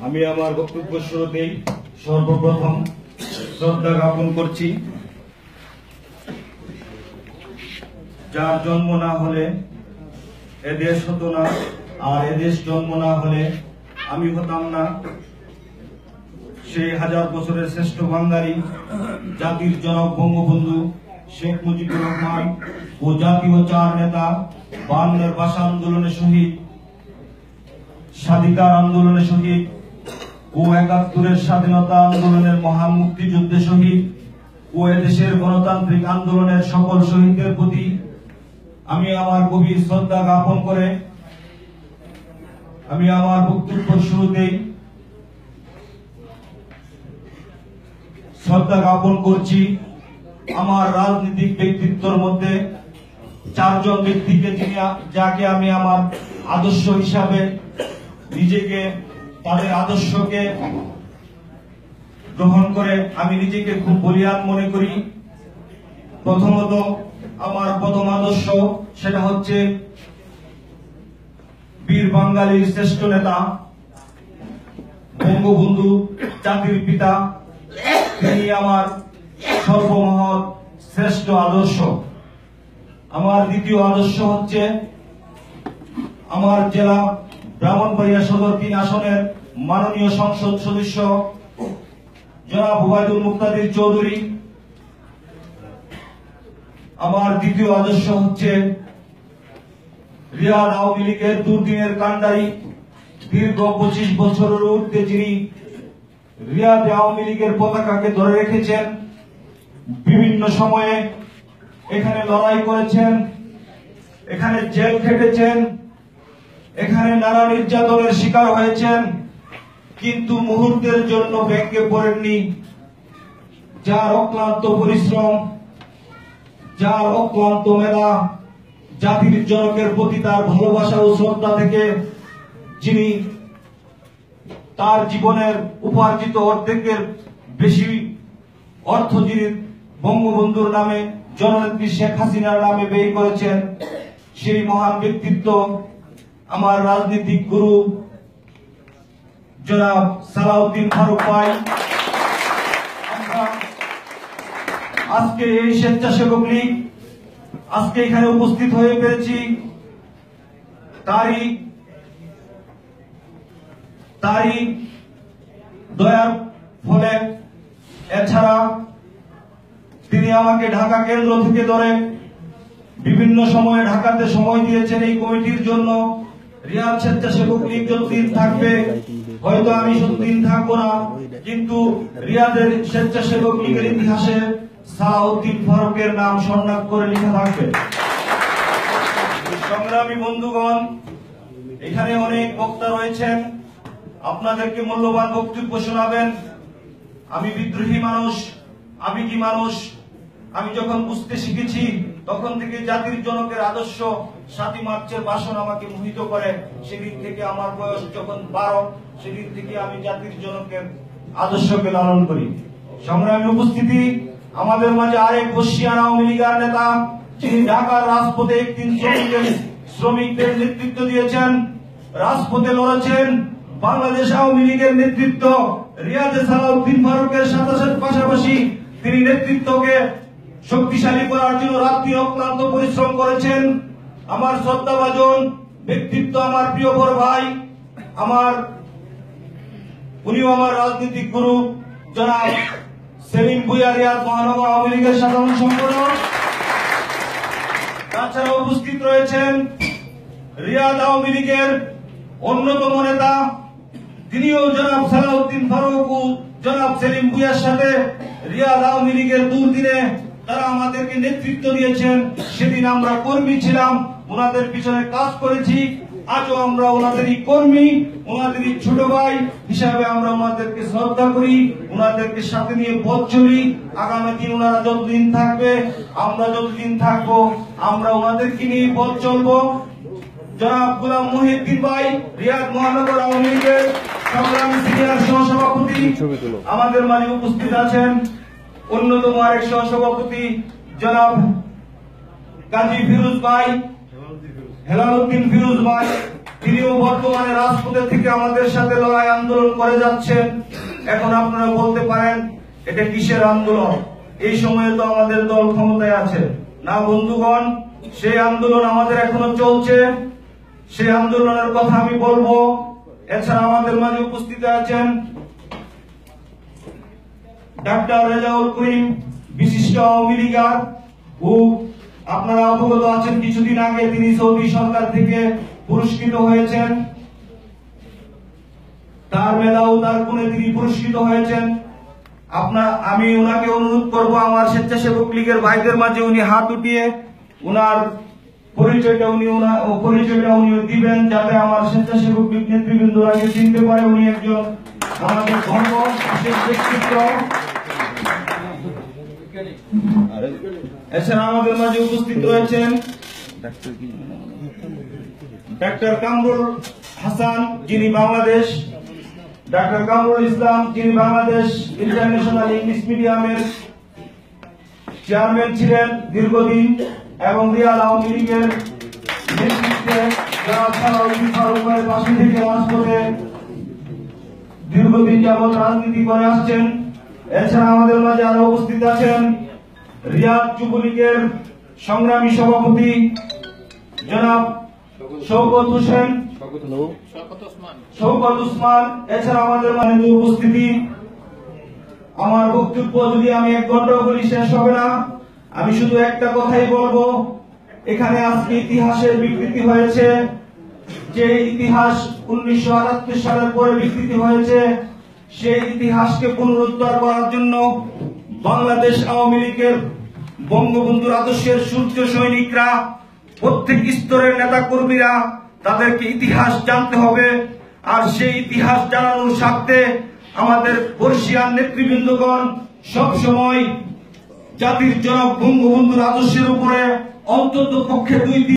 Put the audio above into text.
আমি আমার বক্তব্য শুরুতেই সর্বপ্রথম শ্রদ্ধা জ্ঞাপন করছি যার জন্ম না হলে এদেশ হতো না, আর এদেশ জন্ম না হলে আমি হতাম না। সেই হাজার বছরের শ্রেষ্ঠ বাঙালি জাতির জনক বঙ্গবন্ধু শেখ মুজিবুর রহমান ও জাতীয় চার নেতা 52 ভাষা আন্দোলনে শহীদ, স্বাধিকার আন্দোলনে শহীদ ও 71 স্বাধীনতা আন্দোলনের মহান মুক্তিযুদ্ধে শহীদ ও এদেশের গণতান্ত্রিক আন্দোলনের সকল শহীদদের প্রতি আমি আমার গভীর শ্রদ্ধা জ্ঞাপন করে আমি আমার বক্তব্য শুরুতেই শ্রদ্ধা জ্ঞাপন করছি আমার রাজনৈতিক ব্যক্তিত্বের মধ্যে 4 জন ব্যক্তিকে, যাকে আমি আমার আদর্শ হিসাবে নিজেকে, তাদের আদর্শকে গ্রহণ করে আমি নিজেকে খুব বলিয়ান মনে করি। প্রথমত আমার প্রথম আদর্শ সেটা হচ্ছে বীর বাঙালির শ্রেষ্ঠ নেতা বঙ্গবন্ধু, জাতির পিতা। তিনি আমার সর্বমহৎ শ্রেষ্ঠ আদর্শ। আমার দ্বিতীয় আদর্শ হচ্ছে আমার জেলা ব্রাহ্মণবাড়িয়া সদর 3 আসনের মাননীয় সংসদ সদস্য জনাব ওবায়দুল মুক্তাদির চৌধুরী। আমার তৃতীয় আদর্শ হচ্ছে রিয়াদ আওয়ামী লীগের দুর্দিনের কাণ্ডারি, দীর্ঘ 25 বছরের ঊর্ধ্বে যিনি রিয়াদ আওয়ামী লীগের পতাকাকে ধরে রেখেছেন, বিভিন্ন সময়ে এখানে লড়াই করেছেন, এখানে জেল খেটেছেন, এখানে নানা নির্যাতনের শিকার হয়েছেন, কিন্তু মুহূর্তের জন্য ভেঙে পড়েননি। যার অক্লান্ত পরিশ্রম, যার অক্লান্ত মেধা, জাতির জনকের প্রতি তার ভালোবাসা ও শ্রদ্ধা থেকে যিনি তার জীবনের উপার্জিত অর্ধেকের বেশি অর্থ যিনি বঙ্গবন্ধুর নামে, জননেত্রী শেখ হাসিনার নামে ব্যয় করেছেন, সেই মহান ব্যক্তিত্ব আমার রাজনৈতিক গুরু জনাব সালাউদ্দিন ফারুক ভাই। আজকে এই স্বেচ্ছাসেবক লীগ আজকে এখানে উপস্থিত হয়ে পেরেছি তারই দয়ার ফলে। এছাড়া তিনি আমাকে ঢাকা কেন্দ্র থেকে ধরে বিভিন্ন সময়ে ঢাকাতে সময় দিয়েছেন এই কমিটির জন্য। রিয়াদ স্বেচ্ছাসেবক লীগ যতদিন থাকবে, হয়তো আমি যতদিন থাকবো না, কিন্তু রিয়াদের স্বেচ্ছাসেবক লীগের ইতিহাসে সালাউদ্দিন ফারুকের নাম স্বর্ণাক্ষরে করে লেখা থাকবে। সংগ্রামী বন্ধুগণ, এখানে অনেক বক্তা রয়েছেন, আপনাদেরকে মূল্যবান বক্তব্য শোনাবেন। আমি বিদ্রোহী মানুষ, আবেগী মানুষ। আমি যখন বুঝতে শিখেছি তখন থেকে জাতির জনকের আদর্শ 7ই মার্চের ভাষণ আমাকে মোহিত করে। সেদিন থেকে আমার বয়স যখন 12, সেদিন থেকে আমি জাতির জনকের আদর্শকে লালন করি। সংগ্রামী উপস্থিতি, আমাদের মাঝে আরেক বর্ষিয়ান আওয়ামী লীগের নেতা, যিনি ঢাকার রাজপথে একদিন শ্রমিকদের নেতৃত্ব দিয়েছেন, রাজপথে লড়েছেন। বাংলাদেশ আওয়ামী লীগের নেতৃত্ব রিয়াদে সালাউদ্দিন ফারুকের সাথে পাশাপাশি তিনি নেতৃত্বকে শক্তিশালী করার জন্য রাত্রি অক্লান্ত পরিশ্রম করেছেন। আমার শ্রদ্ধাভাজন ব্যক্তিত্ব, আমার প্রিয় বড় ভাই, উনিও আমার রাজনৈতিক গুরু জনাব সেলিম ভুঁইয়া, রিয়াদ মহানগর আওয়ামী লীগের সাধারণ সম্পাদক। তাছাড়া উপস্থিত রয়েছেন রিয়াদ আওয়ামী লীগের অন্যতম নেতা, তিনিও জনাব সালাউদ্দিন ফারুক ও জনাব সেলিম ভুঁইয়ার সাথে রিয়াদ আওয়ামী লীগের দুর্দিনে তারা আমাদেরকে নেতৃত্ব দিয়েছেন। সেদিন আমরা কর্মী ছিলাম, ওনাদের পিছনে কাজ করেছি। আজও আমরা ওনাদেরই কর্মী, ওনাদেরই ছোট ভাই হিসাবে আমরা ওনাদেরকে শ্রদ্ধা করি, ওনাদেরকে সাথে নিয়ে পথ চলি। আগামী দিন ওনারা যতদিন থাকবে, আমরা যতদিন থাকবো, আমরা ওনাদেরকে নিয়ে পথ চলবো। জনাব গোলাম মহিউদ্দিন ভাই, রিয়াদ মহানগর আওয়ামী লীগের সংগ্রামী সিনিয়র সহসভাপতি, আমাদের মাঝে উপস্থিত আছেন। অন্যতম আরেক সহসভাপতি জনাব কাজী ফিরোজ ভাই, হেলালউদ্দিন ফিরোজ ভাই, তিনিও বর্তমানে রাজপথে থেকে আমাদের সাথে লড়াই আন্দোলন করে যাচ্ছেন। এখন আপনারা বলতে পারেন এটা কিসের আন্দোলন, এই সময়ে তো আমাদের দল ক্ষমতায় আছে। না বন্ধুগণ, সেই আন্দোলন আমাদের এখনো চলছে, সেই আন্দোলনের কথা আমি বলবো। এছাড়া আমাদের মাঝে উপস্থিত আছেন ডাক্তার রেজাউল করিম, বিশিষ্ট আওয়ামী লীগার। আপনারা অবগত আছেন কিছুদিন আগে তিনি সৌদি সরকার থেকে পুরস্কৃত হয়েছেন, তার মেধা ও তার গুণে তিনি পুরস্কৃত হয়েছেন। আমি ওনাকে অনুরোধ করব আমার স্বেচ্ছাসেবক লীগের ভাইদের মাঝে উনি হাত উঠিয়ে ওনার পরিচয়টা উনি দিবেন, যাতে আমার স্বেচ্ছাসেবক লীগ নেতৃবৃন্দ আগে চিনতে পারে উনি একজন আমাদের গর্ব বিশেষ ব্যক্তিত্ব। এছাড়া আমাদের মাঝে উপস্থিত রয়েছেন ডাক্তার কামরুল হাসান, যিনি বাংলাদেশ ডাক্তার কামরুল ইসলাম, যিনি বাংলাদেশ ইন্টারন্যাশনাল ইংলিশ মিডিয়ামের চেয়ারম্যান ছিলেন দীর্ঘদিন, এবং রিয়াল আওয়ামী লীগের নেতৃত্বে যারা ফারুকের পাশে থেকে রাজপথে দীর্ঘদিন যাবৎ রাজনীতি করে আসছেন। এছাড়া আমাদের মাঝে আরো উপস্থিত আছেন রিয়াদ যুবলীগের সংগ্রামী সভাপতি জনাব শওকত হোসেন, শওকত উসমান। এছাড়া আমাদের মাঝে উপস্থিতি, আমার বক্তব্য যদি আমি 1 ঘন্টা বলি শেষ হবে না। আমি শুধু একটা কথাই বলবো, এখানে আজকে ইতিহাসের বিকৃতি হয়েছে। যে ইতিহাস 1978 সালের পরে বিকৃতি হয়েছে, সেই ইতিহাসকে পুনরুদ্ধার করার জন্য বাংলাদেশ আওয়ামী লীগের বঙ্গবন্ধুর আদর্শের সূর্য সৈনিকরা, প্রত্যেক স্তরের নেতা কর্মীরা, তাদেরকে ইতিহাস জানতে হবে। আর সেই ইতিহাস জানানোর স্বার্থে আমাদের বর্ষিয়ান নেতৃবৃন্দগণ সবসময় জাতির জনক বঙ্গবন্ধুর আদর্শের উপরে অন্তত পক্ষে 2